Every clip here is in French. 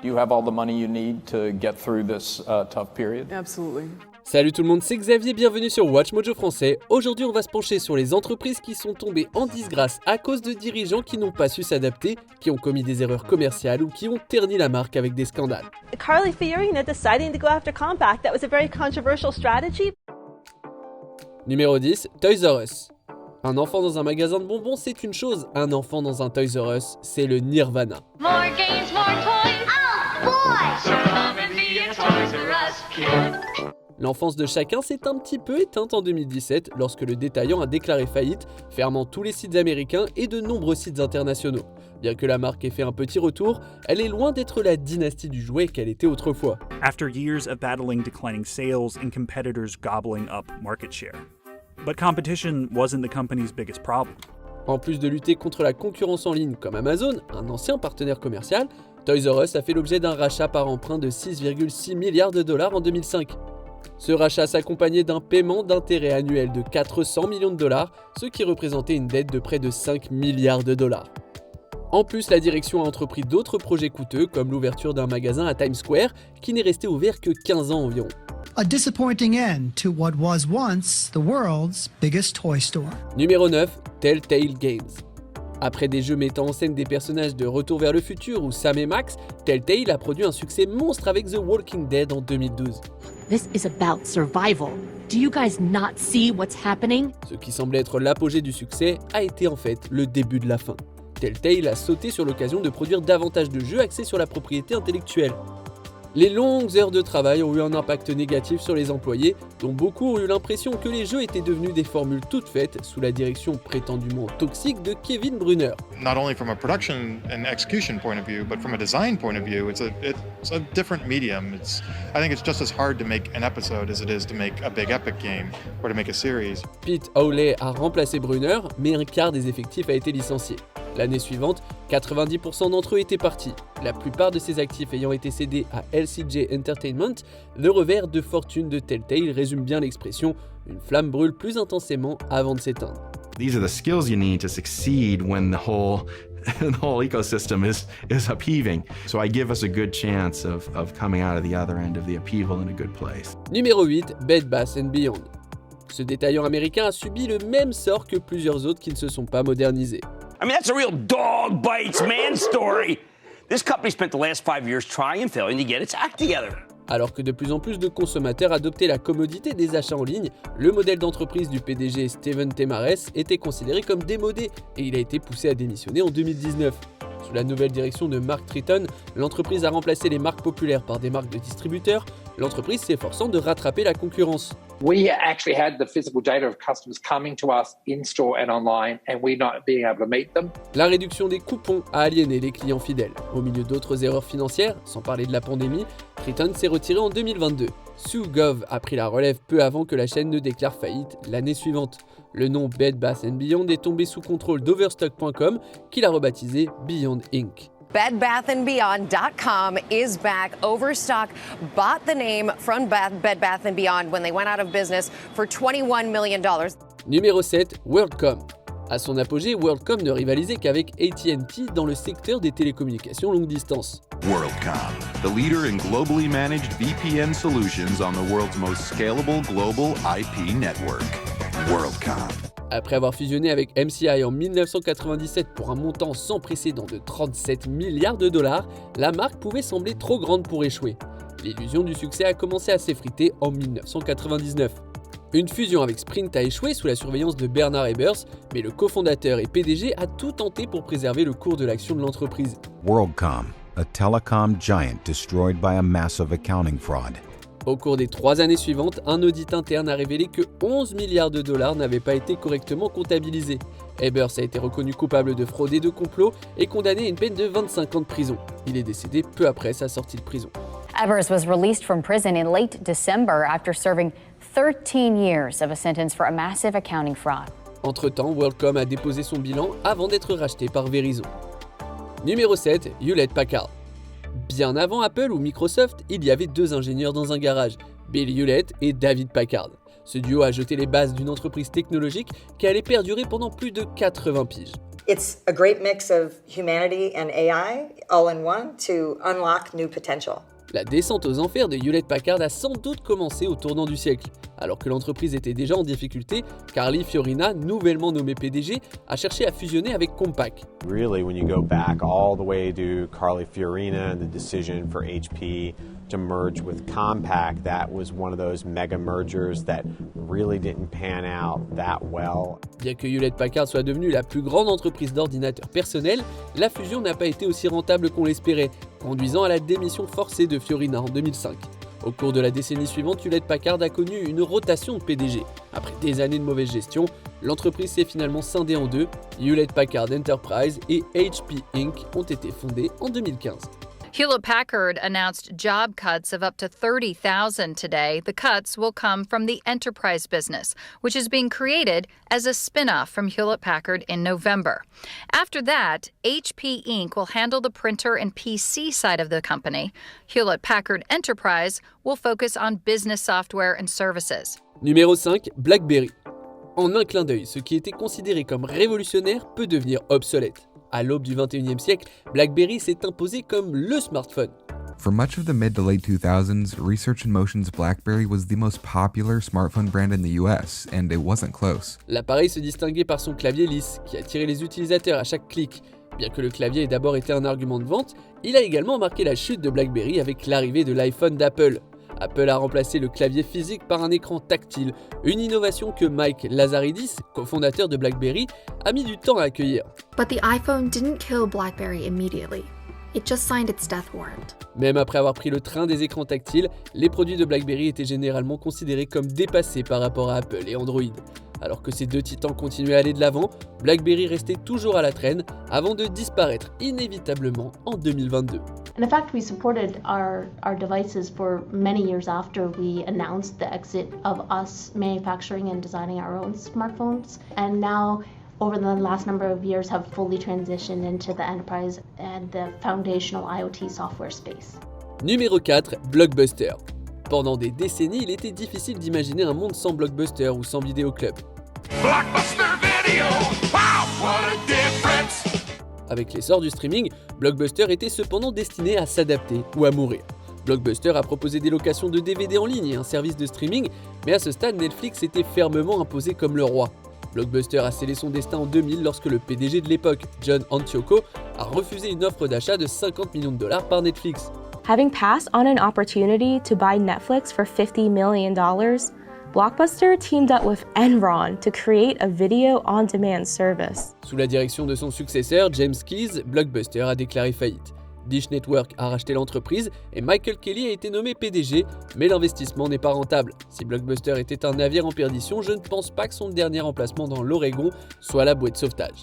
Do you have all the money you need to get through this tough period? Absolutely. Salut tout le monde, c'est Xavier, bienvenue sur Watch Mojo français. Aujourd'hui, on va se pencher sur les entreprises qui sont tombées en disgrâce à cause de dirigeants qui n'ont pas su s'adapter, qui ont commis des erreurs commerciales ou qui ont terni la marque avec des scandales. Carly Fiorina deciding to go after Compaq, that was a very controversial strategy. Numéro 10, Toys R Us. Un enfant dans un magasin de bonbons, c'est une chose. Un enfant dans un Toys R Us, c'est le nirvana. More games, more toys. Oh boy! So come and be a Toys R Us kid. L'enfance de chacun s'est un petit peu éteinte en 2017 lorsque le détaillant a déclaré faillite, fermant tous les sites américains et de nombreux sites internationaux. Bien que la marque ait fait un petit retour, elle est loin d'être la dynastie du jouet qu'elle était autrefois. After years of battling declining sales and competitors gobbling up market share. But competition wasn't the company's biggest problem. En plus de lutter contre la concurrence en ligne comme Amazon, un ancien partenaire commercial, Toys R Us a fait l'objet d'un rachat par emprunt de 6,6 milliards de dollars en 2005. Ce rachat s'accompagnait d'un paiement d'intérêt annuel de 400 millions de dollars, ce qui représentait une dette de près de 5 milliards de dollars. En plus, la direction a entrepris d'autres projets coûteux, comme l'ouverture d'un magasin à Times Square, qui n'est resté ouvert que 15 ans environ. A disappointing end to what was once the world's biggest toy store. Numéro 9, Telltale Games. Après des jeux mettant en scène des personnages de Retour vers le futur ou Sam et Max, Telltale a produit un succès monstre avec The Walking Dead en 2012. This is about survival. Do you guys not see what's happening? Ce qui semblait être l'apogée du succès a été en fait le début de la fin. Telltale a sauté sur l'occasion de produire davantage de jeux axés sur la propriété intellectuelle. Les longues heures de travail ont eu un impact négatif sur les employés, dont beaucoup ont eu l'impression que les jeux étaient devenus des formules toutes faites sous la direction prétendument toxique de Kevin Brunner. Not only from a production and execution point of view, but from a design point of view, it's a different medium. I think it's just as hard to make an episode as it is to make a big epic game or to make a series. Pete Hawley a remplacé Brunner, mais un quart des effectifs a été licencié. L'année suivante, 90% d'entre eux étaient partis. La plupart de ces actifs ayant été cédés à LCJ Entertainment, le revers de fortune de Telltale résume bien l'expression « une flamme brûle plus intensément avant de s'éteindre ». These are the skills you need to succeed when the whole ecosystem is upheaving. So I give us a good chance of coming out of the other end of the upheaval in a good place. Numéro 8, Bed Bath & Beyond. Ce détaillant américain a subi le même sort que plusieurs autres qui ne se sont pas modernisés. I mean, that's a real dog bites man story. This company spent the last 5 years trying and failing to get its act together. Alors que de plus en plus de consommateurs adoptaient la commodité des achats en ligne, le modèle d'entreprise du PDG Steven Temares était considéré comme démodé et il a été poussé à démissionner en 2019. Sous la nouvelle direction de Mark Tritton, l'entreprise a remplacé les marques populaires par des marques de distributeurs, l'entreprise s'efforçant de rattraper la concurrence. We actually had the physical data of customers coming to us in-store and online, and we not being able to meet them. La réduction des coupons a aliéné les clients fidèles. Au milieu d'autres erreurs financières, sans parler de la pandémie, Tritton s'est retiré en 2022. Sue Gove a pris la relève peu avant que la chaîne ne déclare faillite l'année suivante. Le nom Bed Bath & Beyond est tombé sous contrôle d'Overstock.com, qui l'a rebaptisé Beyond Inc. BedBathAndBeyond.com is back. Overstock bought the name from Bed Bath & Beyond when they went out of business for $21 million. Numéro 7, WorldCom. À son apogée, WorldCom ne rivalisait qu'avec AT&T dans le secteur des télécommunications longue distance. WorldCom, the leader in globally managed VPN solutions on the world's most scalable global IP network. WorldCom. Après avoir fusionné avec MCI en 1997 pour un montant sans précédent de 37 milliards de dollars, la marque pouvait sembler trop grande pour échouer. L'illusion du succès a commencé à s'effriter en 1999. Une fusion avec Sprint a échoué sous la surveillance de Bernard Ebers, mais le cofondateur et PDG a tout tenté pour préserver le cours de l'action de l'entreprise. WorldCom, a telecom giant destroyed by a massive accounting fraud. Au cours des 3 années suivantes, un audit interne a révélé que 11 milliards de dollars n'avaient pas été correctement comptabilisés. Ebers a été reconnu coupable de fraude et de complot et condamné à une peine de 25 ans de prison. Il est décédé peu après sa sortie de prison. Ebers was released from prison in late December after serving 13 years of a sentence for a massive accounting fraud. Entre-temps, WorldCom a déposé son bilan avant d'être racheté par Verizon. Numéro 7, Hewlett Packard. Bien avant Apple ou Microsoft, il y avait 2 ingénieurs dans un garage, Bill Hewlett et David Packard. Ce duo a jeté les bases d'une entreprise technologique qui allait perdurer pendant plus de 80 piges. It's a great mix of humanity and AI all in one to unlock new potential. La descente aux enfers de Hewlett-Packard a sans doute commencé au tournant du siècle. Alors que l'entreprise était déjà en difficulté, Carly Fiorina, nouvellement nommé PDG, a cherché à fusionner avec Compaq. Really, when you go back all the way to Carly Fiorina and the decision for HP to merge with Compaq, that was one of those mega mergers that really didn't pan out that well. Bien que Hewlett-Packard soit devenue la plus grande entreprise d'ordinateurs personnels, la fusion n'a pas été aussi rentable qu'on l'espérait, conduisant à la démission forcée de Fiorina en 2005. Au cours de la décennie suivante, Hewlett-Packard a connu une rotation de PDG. Après des années de mauvaise gestion, l'entreprise s'est finalement scindée en deux. Hewlett-Packard Enterprise et HP Inc. ont été fondés en 2015. Hewlett-Packard announced job cuts of up to 30,000 today. The cuts will come from the enterprise business, which is being created as a spin-off from Hewlett-Packard in November. After that, HP Inc. will handle the printer and PC side of the company. Hewlett-Packard Enterprise will focus on business software and services. Numéro 5, BlackBerry. En un clin d'œil, ce qui était considéré comme révolutionnaire peut devenir obsolète. À l'aube du 21e siècle, BlackBerry s'est imposé comme le smartphone. For much of the mid to late 2000s, Research in Motion's BlackBerry was the most popular smartphone brand in the US, and it wasn't close. L'appareil se distinguait par son clavier lisse, qui attirait les utilisateurs à chaque clic. Bien que le clavier ait d'abord été un argument de vente, il a également marqué la chute de BlackBerry avec l'arrivée de l'iPhone d'Apple. Apple a remplacé le clavier physique par un écran tactile, une innovation que Mike Lazaridis, cofondateur de BlackBerry, a mis du temps à accueillir. But the iPhone didn't kill BlackBerry immediately. It just signed its death warrant. Même après avoir pris le train des écrans tactiles, les produits de BlackBerry étaient généralement considérés comme dépassés par rapport à Apple et Android. Alors que ces deux titans continuaient à aller de l'avant, BlackBerry restait toujours à la traîne avant de disparaître inévitablement en 2022. And in fact, we supported our devices for many years after we announced the exit of us manufacturing and designing our own smartphones. And now, over the last number of years, have fully transitioned into the enterprise and the foundational IoT software space. Numéro 4, Blockbuster. Pendant des décennies, il était difficile d'imaginer un monde sans Blockbuster ou sans Video Club. Blockbuster Video! Wow, what a difference! Avec l'essor du streaming, Blockbuster était cependant destiné à s'adapter ou à mourir. Blockbuster a proposé des locations de DVD en ligne et un service de streaming, mais à ce stade, Netflix était fermement imposé comme le roi. Blockbuster a scellé son destin en 2000 lorsque le PDG de l'époque, John Antioco, a refusé une offre d'achat de $50 millions par Netflix. Having passed on an opportunity to buy Netflix for $50 million, Blockbuster teamed up with Enron to create a video-on-demand service. Sous la direction de son successeur, James Keyes, Blockbuster a déclaré faillite. Dish Network a racheté l'entreprise et Michael Kelly a été nommé PDG, mais l'investissement n'est pas rentable. Si Blockbuster était un navire en perdition, je ne pense pas que son dernier emplacement dans l'Oregon soit la bouée de sauvetage.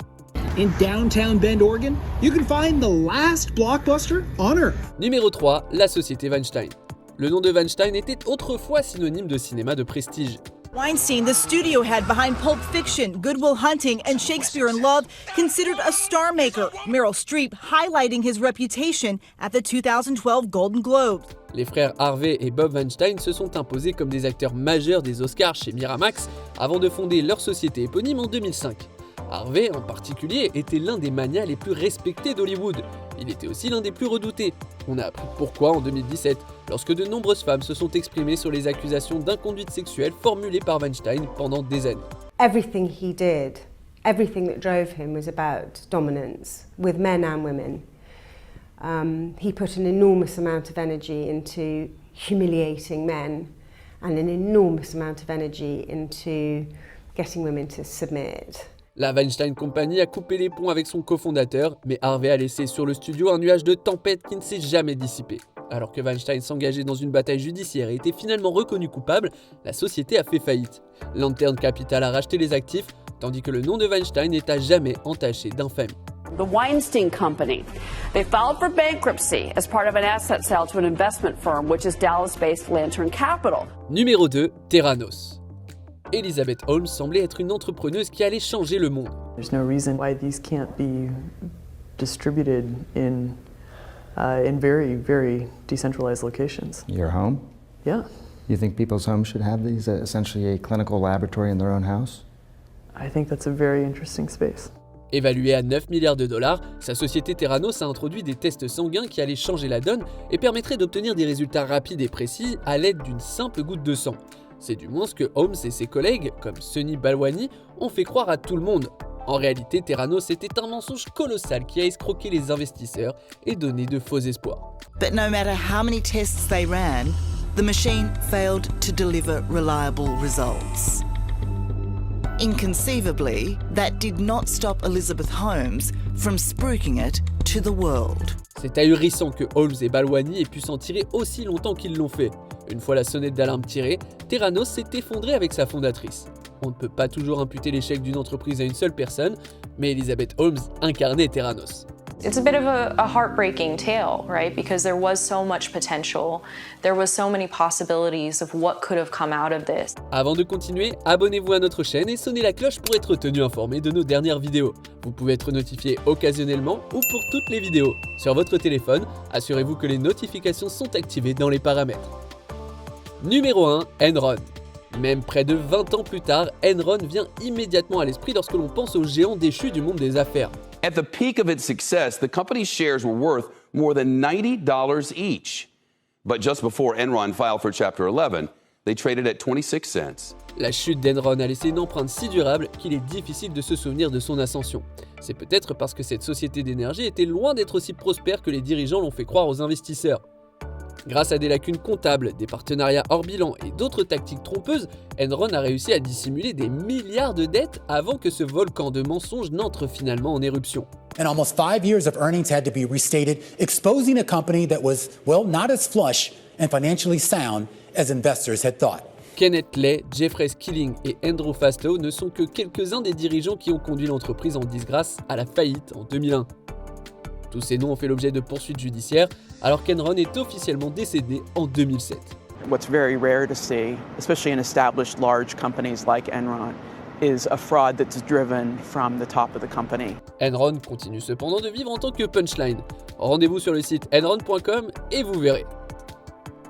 In downtown Bend, Oregon, you can find the last Blockbuster on Earth. Numéro 3, la société Weinstein. Le nom de Weinstein était autrefois synonyme de cinéma de prestige. Weinstein, the studio head behind Pulp Fiction, Good Will Hunting, and Shakespeare in Love, considered a star maker, Meryl Streep highlighting his reputation at the 2012 Golden Globes. Les frères Harvey et Bob Weinstein se sont imposés comme des acteurs majeurs des Oscars chez Miramax avant de fonder leur société éponyme en 2005. Harvey, en particulier, était l'un des magnats les plus respectés d'Hollywood. Il était aussi l'un des plus redoutés. On a appris pourquoi en 2017, lorsque de nombreuses femmes se sont exprimées sur les accusations d'inconduite sexuelle formulées par Weinstein pendant des années. Everything he did, everything that drove him was about dominance, with men and women. He put an enormous amount of energy into humiliating men and an enormous amount of energy into getting women to submit. La Weinstein Company a coupé les ponts avec son cofondateur, mais Harvey a laissé sur le studio un nuage de tempête qui ne s'est jamais dissipé. Alors que Weinstein s'engageait dans une bataille judiciaire et était finalement reconnu coupable, la société a fait faillite. Lantern Capital a racheté les actifs, tandis que le nom de Weinstein n'est à jamais entaché d'infamie. The Weinstein Company. They filed for bankruptcy as part of an asset sale to an investment firm, which is Dallas-based Lantern Capital. Numéro 2, Theranos. Elizabeth Holmes semblait être une entrepreneuse qui allait changer le monde. There's no reason why these can't be distributed in very, very decentralized locations. Your home? Yeah. You think people's homes should have these, essentially a clinical laboratory in their own house? I think that's a very interesting space. Évalué à 9 milliards de dollars, sa société Theranos a introduit des tests sanguins qui allaient changer la donne et permettraient d'obtenir des résultats rapides et précis à l'aide d'une simple goutte de sang. C'est du moins ce que Holmes et ses collègues, comme Sunny Balwani, ont fait croire à tout le monde. En réalité, Theranos était un mensonge colossal qui a escroqué les investisseurs et donné de faux espoirs. But no matter how many tests they ran, the machine failed to deliver reliable results. Inconceivably, that did not stop Elizabeth Holmes from spruiking it to the world. C'est ahurissant que Holmes et Balwani aient pu s'en tirer aussi longtemps qu'ils l'ont fait. Une fois la sonnette d'alarme tirée, Theranos s'est effondré avec sa fondatrice. On ne peut pas toujours imputer l'échec d'une entreprise à une seule personne, mais Elizabeth Holmes incarnait Theranos. It's a bit of a heartbreaking tale, right? Because there was so much potential. There was so many possibilities of what could have come out of this. Avant de continuer, abonnez-vous à notre chaîne et sonnez la cloche pour être tenu informé de nos dernières vidéos. Vous pouvez être notifié occasionnellement ou pour toutes les vidéos. Sur votre téléphone, assurez-vous que les notifications sont activées dans les paramètres. Numéro 1, Enron. Même près de 20 ans plus tard, Enron vient immédiatement à l'esprit lorsque l'on pense aux géants déchus du monde des affaires. At the peak of its success, the company's shares were worth more than $90 each. But just before Enron filed for Chapter 11, they traded at 26 cents. La chute d'Enron a laissé une empreinte si durable qu'il est difficile de se souvenir de son ascension. C'est peut-être parce que cette société d'énergie était loin d'être aussi prospère que les dirigeants l'ont fait croire aux investisseurs. Grâce à des lacunes comptables, des partenariats hors bilan et d'autres tactiques trompeuses, Enron a réussi à dissimuler des milliards de dettes avant que ce volcan de mensonges n'entre finalement en éruption. And almost 5 years of earnings had to be restated, exposing a company that was, well, not as flush and financially sound as investors had thought. Kenneth Lay, Jeffrey Skilling et Andrew Fastow ne sont que quelques-uns des dirigeants qui ont conduit l'entreprise en disgrâce à la faillite en 2001. Tous ces noms ont fait l'objet de poursuites judiciaires, alors qu'Enron est officiellement décédé en 2007. What's very rare to see, especially in established large companies like Enron, is a fraud that's driven from the top of the company. Enron continue cependant de vivre en tant que punchline. Rendez-vous sur le site enron.com et vous verrez.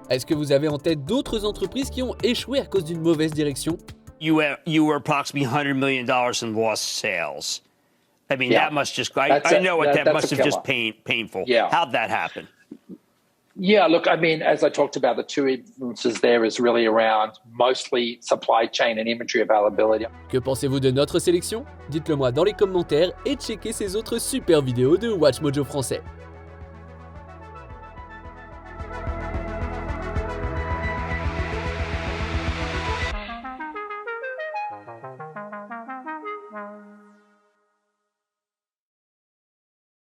Est-ce que vous avez en tête d'autres entreprises qui ont échoué à cause d'une mauvaise direction? You were approximately $100 million in lost sales. I mean, Yeah. that must just, I know what that that's must a have just killer. painful. Yeah. How'd that happen? Yeah, look, I mean, as I talked about, the two influences there is really around mostly supply chain and inventory availability. Que pensez-vous de notre sélection? Dites-le moi dans les commentaires et checkez ces autres super vidéos de WatchMojo français.